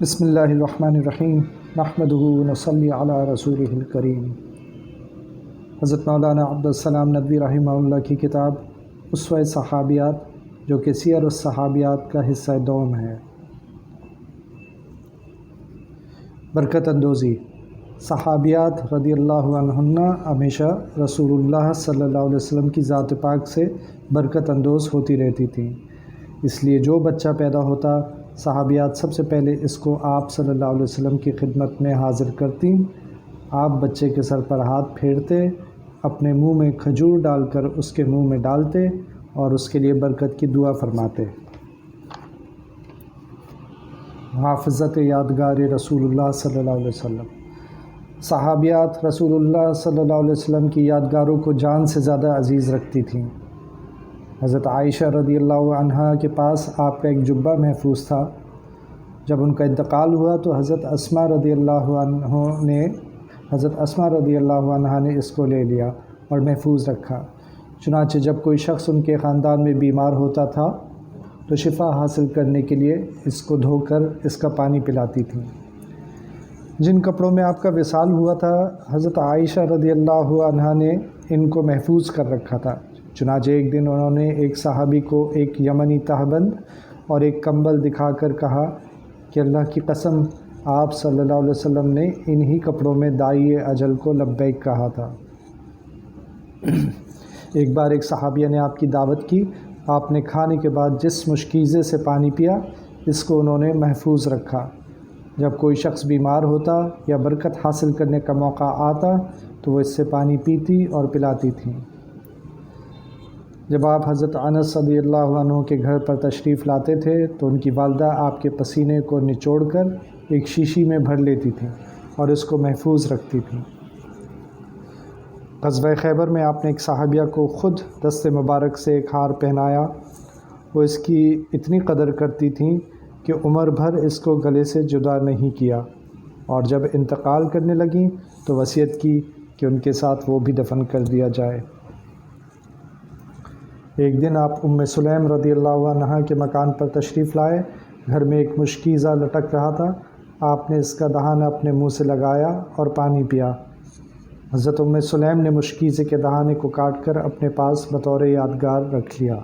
بسم اللہ الرحمن الرحیم نحمدہ ونصلی علی رسولہ الکریم۔ حضرت مولانا عبدالسلام ندوی رحمہ اللہ کی کتاب اسوہ صحابیات، جو کہ سیر الصحابیات کا حصہ دوم ہے۔ برکت اندوزی۔ صحابیات رضی اللہ عنہن ہمیشہ رسول اللہ صلی اللہ علیہ وسلم کی ذات پاک سے برکت اندوز ہوتی رہتی تھیں، اس لیے جو بچہ پیدا ہوتا صحابیات سب سے پہلے اس کو آپ صلی اللہ علیہ وسلم کی خدمت میں حاضر کرتی۔ آپ بچے کے سر پر ہاتھ پھیرتے، اپنے منہ میں کھجور ڈال کر اس کے منہ میں ڈالتے اور اس کے لیے برکت کی دعا فرماتے۔ حافظت یادگار رسول اللہ صلی اللہ علیہ وسلم۔ صحابیات رسول اللہ صلی اللہ علیہ وسلم کی یادگاروں کو جان سے زیادہ عزیز رکھتی تھیں۔ حضرت عائشہ رضی اللہ عنہا کے پاس آپ کا ایک جبہ محفوظ تھا۔ جب ان کا انتقال ہوا تو حضرت اسماء رضی اللہ عنہا نے اس کو لے لیا اور محفوظ رکھا۔ چنانچہ جب کوئی شخص ان کے خاندان میں بیمار ہوتا تھا تو شفا حاصل کرنے کے لیے اس کو دھو کر اس کا پانی پلاتی تھیں۔ جن کپڑوں میں آپ کا وصال ہوا تھا، حضرت عائشہ رضی اللہ عنہا نے ان کو محفوظ کر رکھا تھا۔ چنانچہ ایک دن انہوں نے ایک صحابی کو ایک یمنی تہبند اور ایک کمبل دکھا کر کہا کہ اللہ کی قسم، آپ صلی اللہ علیہ وسلم نے انہی کپڑوں میں داعی اجل کو لبیک کہا تھا۔ ایک بار ایک صحابیہ نے آپ کی دعوت کی۔ آپ نے کھانے کے بعد جس مشکیزے سے پانی پیا، اس کو انہوں نے محفوظ رکھا۔ جب کوئی شخص بیمار ہوتا یا برکت حاصل کرنے کا موقع آتا تو وہ اس سے پانی پیتی اور پلاتی تھیں۔ جب آپ حضرت انس رضی اللہ عنہ کے گھر پر تشریف لاتے تھے تو ان کی والدہ آپ کے پسینے کو نچوڑ کر ایک شیشی میں بھر لیتی تھیں اور اس کو محفوظ رکھتی تھیں۔ غزوہ خیبر میں آپ نے ایک صحابیہ کو خود دست مبارک سے ایک ہار پہنایا۔ وہ اس کی اتنی قدر کرتی تھیں کہ عمر بھر اس کو گلے سے جدا نہیں کیا، اور جب انتقال کرنے لگیں تو وصیت کی کہ ان کے ساتھ وہ بھی دفن کر دیا جائے۔ ایک دن آپ ام سلیم رضی اللہ عنہا کے مکان پر تشریف لائے۔ گھر میں ایک مشکیزہ لٹک رہا تھا۔ آپ نے اس کا دہانہ اپنے منہ سے لگایا اور پانی پیا۔ حضرت ام سلیم نے مشکیزے کے دہانے کو کاٹ کر اپنے پاس بطور یادگار رکھ لیا۔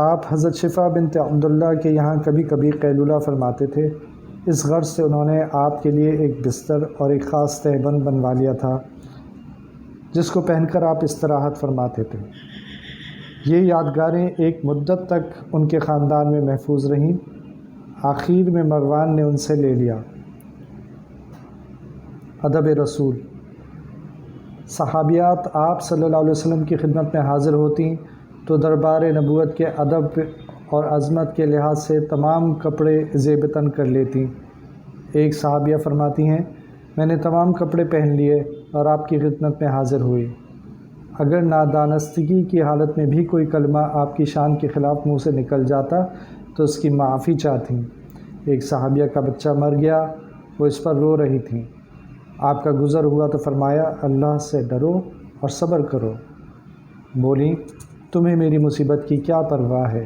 آپ حضرت شفا بنت عبداللہ کے یہاں کبھی کبھی قیلولہ فرماتے تھے۔ اس غرض سے انہوں نے آپ کے لیے ایک بستر اور ایک خاص تہبند بنوا لیا تھا جس کو پہن کر آپ استراحت فرماتے تھے۔ یہ یادگاریں ایک مدت تک ان کے خاندان میں محفوظ رہیں۔ آخر میں مروان نے ان سے لے لیا۔ ادب رسول۔ صحابیات آپ صلی اللہ علیہ وسلم کی خدمت میں حاضر ہوتیں تو دربار نبوت کے ادب اور عظمت کے لحاظ سے تمام کپڑے زیب تن کر لیتیں۔ ایک صحابیہ فرماتی ہیں، میں نے تمام کپڑے پہن لیے اور آپ کی خدمت میں حاضر ہوئی۔ اگر نادانستگی کی حالت میں بھی کوئی کلمہ آپ کی شان کے خلاف منہ سے نکل جاتا تو اس کی معافی چاہتیں۔ ایک صحابیہ کا بچہ مر گیا، وہ اس پر رو رہی تھیں۔ آپ کا گزر ہوا تو فرمایا، اللہ سے ڈرو اور صبر کرو۔ بولیں، تمہیں میری مصیبت کی کیا پرواہ ہے؟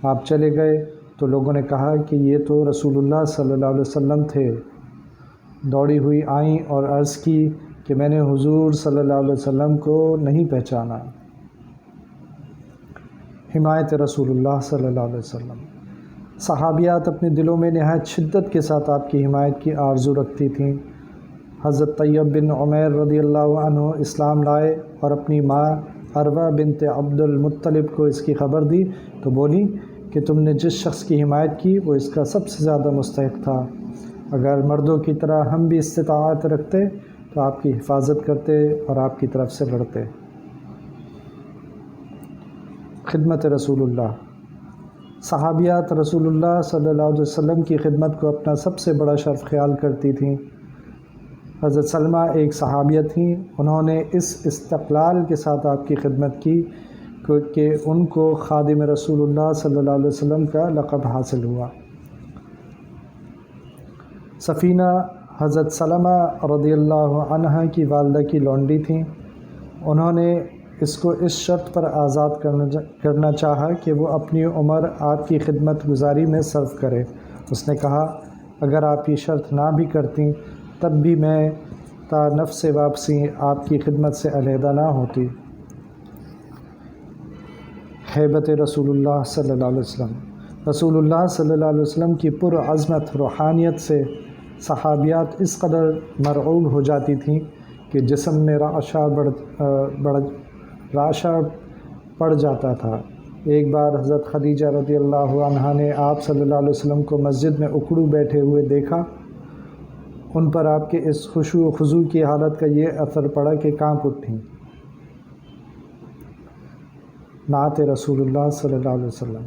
آپ چلے گئے تو لوگوں نے کہا کہ یہ تو رسول اللہ صلی اللہ علیہ وسلم تھے۔ دوڑی ہوئی آئیں اور عرض کی کہ میں نے حضور صلی اللہ علیہ وسلم کو نہیں پہچانا۔ حمایت رسول اللہ صلی اللہ علیہ وسلم۔ صحابیات اپنے دلوں میں نہایت شدت کے ساتھ آپ کی حمایت کی آرزو رکھتی تھیں۔ حضرت طیب بن عمیر رضی اللہ عنہ اسلام لائے اور اپنی ماں عروہ بنت عبد المطلب کو اس کی خبر دی تو بولی کہ تم نے جس شخص کی حمایت کی وہ اس کا سب سے زیادہ مستحق تھا۔ اگر مردوں کی طرح ہم بھی استطاعت رکھتے تو آپ کی حفاظت کرتے اور آپ کی طرف سے لڑتے۔ خدمت رسول اللہ۔ صحابیات رسول اللہ صلی اللہ علیہ وسلم کی خدمت کو اپنا سب سے بڑا شرف خیال کرتی تھیں۔ حضرت سلمہ ایک صحابیہ تھیں۔ انہوں نے اس استقلال کے ساتھ آپ کی خدمت کی کہ ان کو خادم رسول اللہ صلی اللہ علیہ وسلم کا لقب حاصل ہوا۔ سفینہ حضرت سلمہ رضی اللہ عنہ کی والدہ کی لونڈی تھیں۔ انہوں نے اس کو اس شرط پر آزاد کرنا چاہا کہ وہ اپنی عمر آپ کی خدمت گزاری میں صرف کرے۔ اس نے کہا اگر آپ یہ شرط نہ بھی کرتی تب بھی میں تا نفس واپسی آپ کی خدمت سے علیحدہ نہ ہوتی۔ ہیبت رسول اللہ صلی اللہ علیہ وسلم۔ رسول اللہ صلی اللہ علیہ وسلم کی پرعظمت روحانیت سے صحابیات اس قدر مرعوب ہو جاتی تھیں کہ جسم میں رعشہ پڑ جاتا تھا۔ ایک بار حضرت خدیجہ رضی اللہ عنہا نے آپ صلی اللہ علیہ وسلم کو مسجد میں اکڑو بیٹھے ہوئے دیکھا۔ ان پر آپ کے اس خشوع و خضوع کی حالت کا یہ اثر پڑا کہ کانپ اٹھیں۔ نعت رسول اللہ صلی اللہ علیہ وسلم۔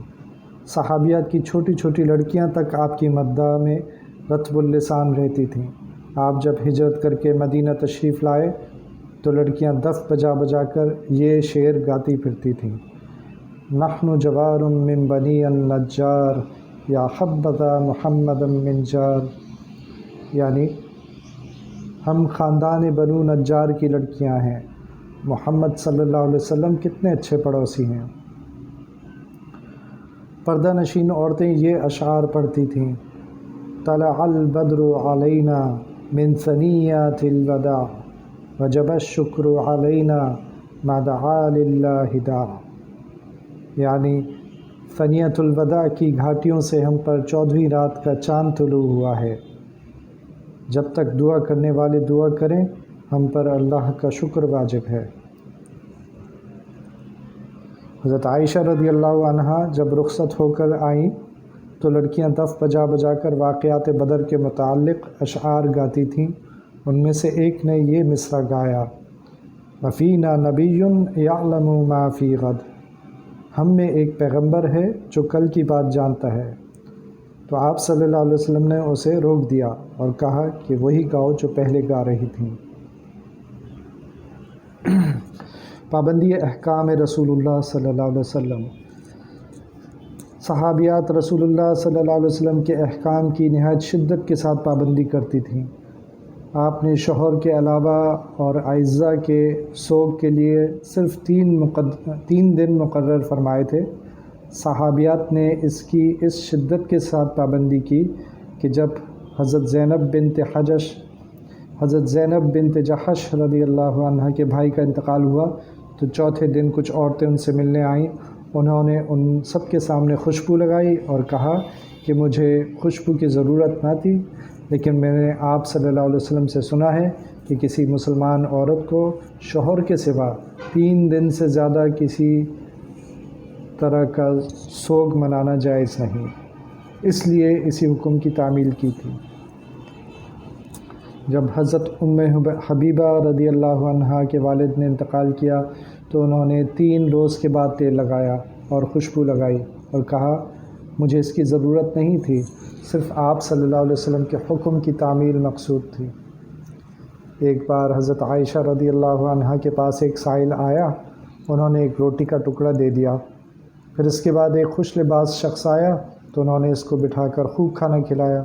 صحابیات کی چھوٹی چھوٹی لڑکیاں تک آپ کی مداح میں رطب اللسان رہتی تھیں۔ آپ جب ہجرت کر کے مدینہ تشریف لائے تو لڑکیاں دف بجا بجا کر یہ شعر گاتی پھرتی تھیں: نحن جوار من بنی النجار یا حبذا محمد من جار، یعنی ہم خاندان بنو نجار کی لڑکیاں ہیں، محمد صلی اللہ علیہ وسلم کتنے اچھے پڑوسی ہیں۔ پردہ نشین عورتیں یہ اشعار پڑھتی تھیں: طلع البدر علینا من ثنیات الوداع وجب الشکر علینا ما دعا للہ داع، یعنی ثنیۃ الوداع کی گھاٹیوں سے ہم پر 14ویں رات کا چاند طلوع ہوا ہے، جب تک دعا کرنے والے دعا کریں ہم پر اللہ کا شکر واجب ہے۔ حضرت عائشہ رضی اللہ عنہا جب رخصت ہو کر آئیں تو لڑکیاں دف بجا بجا کر واقعات بدر کے متعلق اشعار گاتی تھیں۔ ان میں سے ایک نے یہ مصرع گایا: وفینا نبی یعلم ما فی غد، ہم میں ایک پیغمبر ہے جو کل کی بات جانتا ہے۔ تو آپ صلی اللہ علیہ وسلم نے اسے روک دیا اور کہا کہ وہی گاؤ جو پہلے گا رہی تھیں۔ پابندی احکام رسول اللہ صلی اللہ علیہ وسلم۔ صحابیات رسول اللہ صلی اللہ علیہ وسلم کے احکام کی نہایت شدت کے ساتھ پابندی کرتی تھیں۔ آپ نے شوہر کے علاوہ اور اعزاء کے سوگ کے لیے صرف 3 دن مقرر فرمائے تھے۔ صحابیات نے اس کی اس شدت کے ساتھ پابندی کی کہ جب حضرت زینب بنت جحش رضی اللہ عنہ کے بھائی کا انتقال ہوا تو چوتھے دن کچھ عورتیں ان سے ملنے آئیں۔ انہوں نے ان سب کے سامنے خوشبو لگائی اور کہا کہ مجھے خوشبو کی ضرورت نہ تھی، لیکن میں نے آپ صلی اللہ علیہ وسلم سے سنا ہے کہ کسی مسلمان عورت کو شوہر کے سوا 3 دن سے زیادہ کسی طرح کا سوگ منانا جائز نہیں، اس لیے اسی حکم کی تعمیل کی تھی۔ جب حضرت ام حبیبہ رضی اللہ عنہا کے والد نے انتقال کیا تو انہوں نے 3 روز کے بعد تیل لگایا اور خوشبو لگائی اور کہا مجھے اس کی ضرورت نہیں تھی، صرف آپ صلی اللہ علیہ وسلم کے حکم کی تعمیل مقصود تھی۔ ایک بار حضرت عائشہ رضی اللہ عنہا کے پاس ایک سائل آیا، انہوں نے ایک روٹی کا ٹکڑا دے دیا۔ پھر اس کے بعد ایک خوش لباس شخص آیا تو انہوں نے اس کو بٹھا کر خوب کھانا کھلایا۔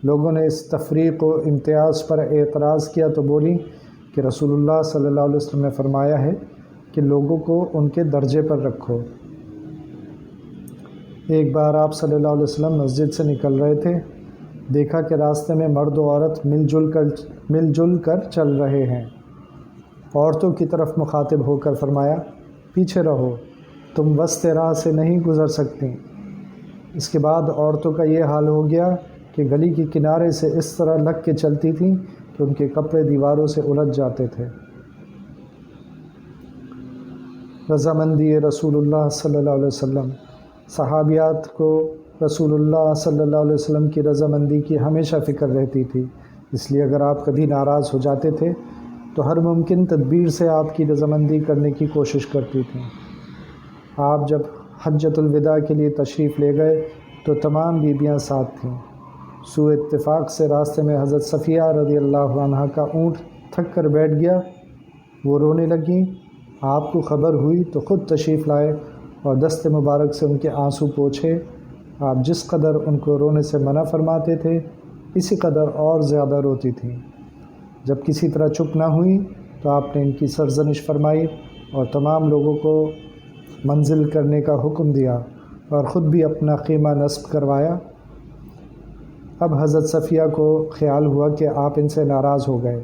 لوگوں نے اس تفریق و امتیاز پر اعتراض کیا تو بولی کہ رسول اللہ صلی اللہ علیہ وسلم نے فرمایا ہے کہ لوگوں کو ان کے درجے پر رکھو۔ ایک بار آپ صلی اللہ علیہ وسلم مسجد سے نکل رہے تھے، دیکھا کہ راستے میں مرد و عورت مل جل کر چل رہے ہیں۔ عورتوں کی طرف مخاطب ہو کر فرمایا پیچھے رہو، تم وسط راہ سے نہیں گزر سکتی۔ اس کے بعد عورتوں کا یہ حال ہو گیا کہ گلی کے کنارے سے اس طرح لگ کے چلتی تھیں کہ ان کے کپڑے دیواروں سے الجھ جاتے تھے۔ رضامندی رسول اللہ صلی اللہ علیہ وسلم۔ صحابیات کو رسول اللہ صلی اللہ علیہ وسلم کی رضامندی کی ہمیشہ فکر رہتی تھی، اس لیے اگر آپ کبھی ناراض ہو جاتے تھے تو ہر ممکن تدبیر سے آپ کی رضامندی کرنے کی کوشش کرتی تھیں۔ آپ جب حجۃ الوداع کے لیے تشریف لے گئے تو تمام بیویاں ساتھ تھیں۔ سوء اتفاق سے راستے میں حضرت صفیہ رضی اللہ عنہا کا اونٹ تھک کر بیٹھ گیا، وہ رونے لگیں۔ آپ کو خبر ہوئی تو خود تشریف لائے اور دست مبارک سے ان کے آنسو پوچھے۔ آپ جس قدر ان کو رونے سے منع فرماتے تھے اسی قدر اور زیادہ روتی تھیں۔ جب کسی طرح چپ نہ ہوئی تو آپ نے ان کی سرزنش فرمائی اور تمام لوگوں کو منزل کرنے کا حکم دیا اور خود بھی اپنا خیمہ نصب کروایا۔ اب حضرت صفیہ کو خیال ہوا کہ آپ ان سے ناراض ہو گئے،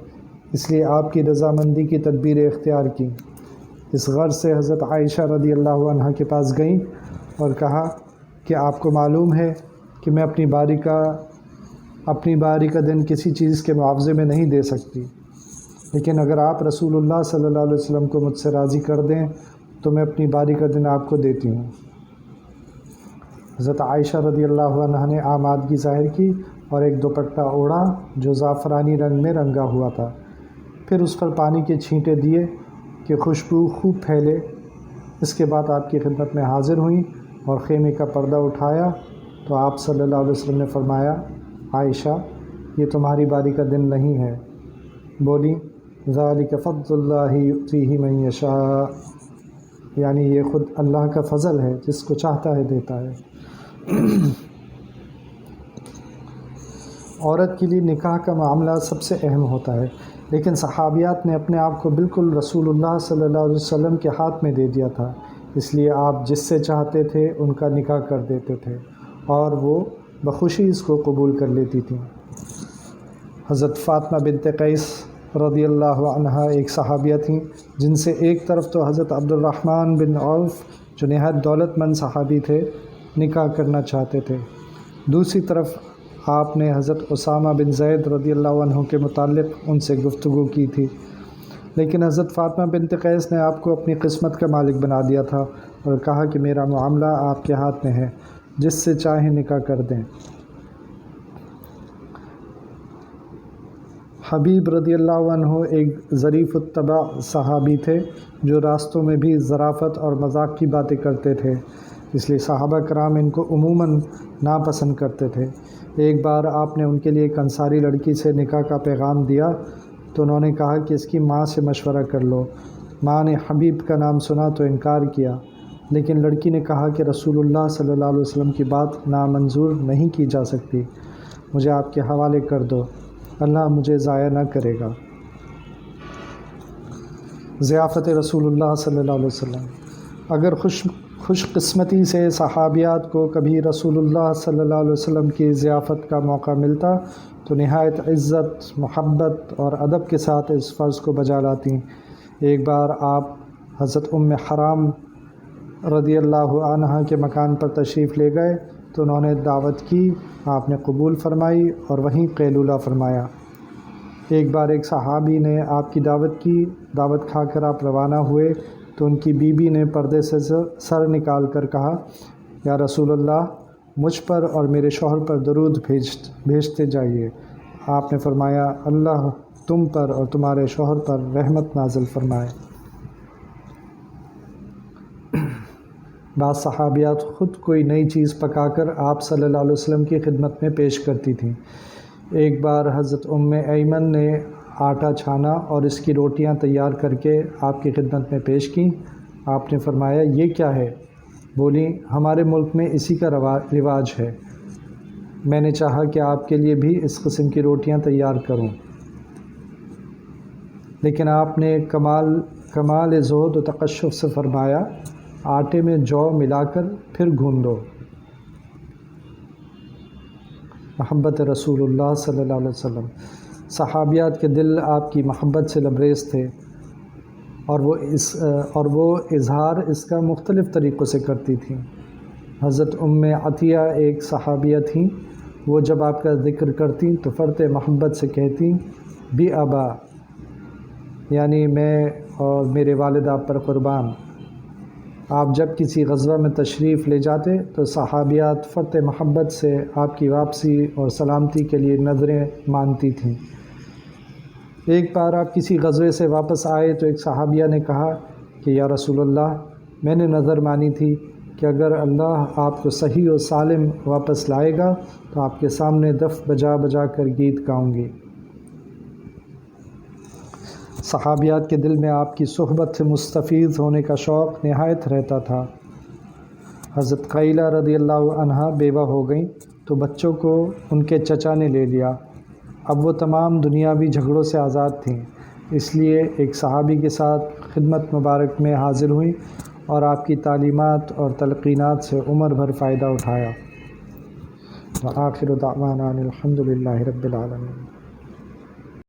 اس لیے آپ کی رضامندی کی تدبیر اختیار کی۔ اس غرض سے حضرت عائشہ رضی اللہ عنہ کے پاس گئیں اور کہا کہ آپ کو معلوم ہے کہ میں اپنی باری کا دن کسی چیز کے معاوضے میں نہیں دے سکتی، لیکن اگر آپ رسول اللہ صلی اللہ علیہ وسلم کو مجھ سے راضی کر دیں تو میں اپنی باری کا دن آپ کو دیتی ہوں۔ حضرت عائشہ رضی اللہ عنہ نے آمادگی ظاہر کی اور ایک دوپٹہ اوڑھا جو زعفرانی رنگ میں رنگا ہوا تھا، پھر اس پر پانی کے چھینٹے دیے کہ خوشبو خوب پھیلے۔ اس کے بعد آپ کی خدمت میں حاضر ہوئیں اور خیمے کا پردہ اٹھایا تو آپ صلی اللہ علیہ وسلم نے فرمایا، عائشہ یہ تمہاری باری کا دن نہیں ہے۔ بولی، ذالک فضل اللہ یؤتیہ من یشاء، یعنی یہ خود اللہ کا فضل ہے، جس کو چاہتا ہے دیتا ہے۔ عورت کے لیے نکاح کا معاملہ سب سے اہم ہوتا ہے، لیکن صحابیات نے اپنے آپ کو بالکل رسول اللہ صلی اللہ علیہ وسلم کے ہاتھ میں دے دیا تھا، اس لیے آپ جس سے چاہتے تھے ان کا نکاح کر دیتے تھے اور وہ بخوشی اس کو قبول کر لیتی تھیں۔ حضرت فاطمہ بنت قیس رضی اللہ عنہا ایک صحابیہ تھیں جن سے ایک طرف تو حضرت عبد الرحمن بن عوف جو نہایت دولت مند صحابی تھے نکاح کرنا چاہتے تھے، دوسری طرف آپ نے حضرت اسامہ بن زید رضی اللہ عنہ کے متعلق ان سے گفتگو کی تھی، لیکن حضرت فاطمہ بنت قیس نے آپ کو اپنی قسمت کا مالک بنا دیا تھا اور کہا کہ میرا معاملہ آپ کے ہاتھ میں ہے، جس سے چاہیں نکاح کر دیں۔ حبیب رضی اللہ عنہ ایک ظریف الطبع صحابی تھے جو راستوں میں بھی ظرافت اور مذاق کی باتیں کرتے تھے، اس لیے صحابہ کرام ان کو عموماً ناپسند کرتے تھے۔ ایک بار آپ نے ان کے لیے ایک انصاری لڑکی سے نکاح کا پیغام دیا تو انہوں نے کہا کہ اس کی ماں سے مشورہ کر لو۔ ماں نے حبیب کا نام سنا تو انکار کیا، لیکن لڑکی نے کہا کہ رسول اللہ صلی اللہ علیہ وسلم کی بات نامنظور نہیں کی جا سکتی، مجھے آپ کے حوالے کر دو، اللہ مجھے ضائع نہ کرے گا۔ ضیافت رسول اللہ صلی اللہ علیہ وسلم۔ اگر خوش قسمتی سے صحابیات کو کبھی رسول اللہ صلی اللہ علیہ وسلم کی ضیافت کا موقع ملتا تو نہایت عزت، محبت اور ادب کے ساتھ اس فرض کو بجا لاتی۔ ایک بار آپ حضرت ام حرام رضی اللہ عنہ کے مکان پر تشریف لے گئے تو انہوں نے دعوت کی، آپ نے قبول فرمائی اور وہیں قیلولہ فرمایا۔ ایک بار ایک صحابی نے آپ کی دعوت کی، دعوت کھا کر آپ روانہ ہوئے تو ان کی بیوی نے پردے سے سر نکال کر کہا، یا رسول اللہ مجھ پر اور میرے شوہر پر درود بھیجتے جائیے۔ آپ نے فرمایا، اللہ تم پر اور تمہارے شوہر پر رحمت نازل فرمائے۔ بعض صحابیات خود کوئی نئی چیز پکا کر آپ صلی اللہ علیہ وسلم کی خدمت میں پیش کرتی تھیں۔ ایک بار حضرت ام ایمن نے آٹا چھانا اور اس کی روٹیاں تیار کر کے آپ کی خدمت میں پیش کیں۔ آپ نے فرمایا، یہ کیا ہے؟ بولی، ہمارے ملک میں اسی کا رواج ہے، میں نے چاہا کہ آپ کے لیے بھی اس قسم کی روٹیاں تیار کروں، لیکن آپ نے کمال زہد و تقشف سے فرمایا، آٹے میں جو ملا کر پھر گھون دو۔ محبت رسول اللہ صلی اللہ علیہ وسلم۔ صحابیات کے دل آپ کی محبت سے لبریز تھے اور وہ اظہار اس کا مختلف طریقوں سے کرتی تھیں۔ حضرت ام عطیہ ایک صحابیہ تھیں، وہ جب آپ کا ذکر کرتیں تو فرط محبت سے کہتیں، بی ابا، یعنی میں اور میرے والد آپ پر قربان۔ آپ جب کسی غزوہ میں تشریف لے جاتے تو صحابیات فرط محبت سے آپ کی واپسی اور سلامتی کے لیے نظریں مانتی تھیں۔ ایک بار آپ کسی غزوے سے واپس آئے تو ایک صحابیہ نے کہا کہ یا رسول اللہ، میں نے نظر مانی تھی کہ اگر اللہ آپ کو صحیح و سالم واپس لائے گا تو آپ کے سامنے دف بجا بجا کر گیت گاؤں گی۔ صحابیات کے دل میں آپ کی صحبت سے مستفیض ہونے کا شوق نہایت رہتا تھا۔ حضرت قیلہ رضی اللہ عنہا بیوہ ہو گئیں تو بچوں کو ان کے چچا نے لے لیا۔ اب وہ تمام دنیاوی جھگڑوں سے آزاد تھیں، اس لیے ایک صحابی کے ساتھ خدمت مبارک میں حاضر ہوئیں اور آپ کی تعلیمات اور تلقینات سے عمر بھر فائدہ اٹھایا۔ وآخر دعوانا الحمد للہ رب العالمین۔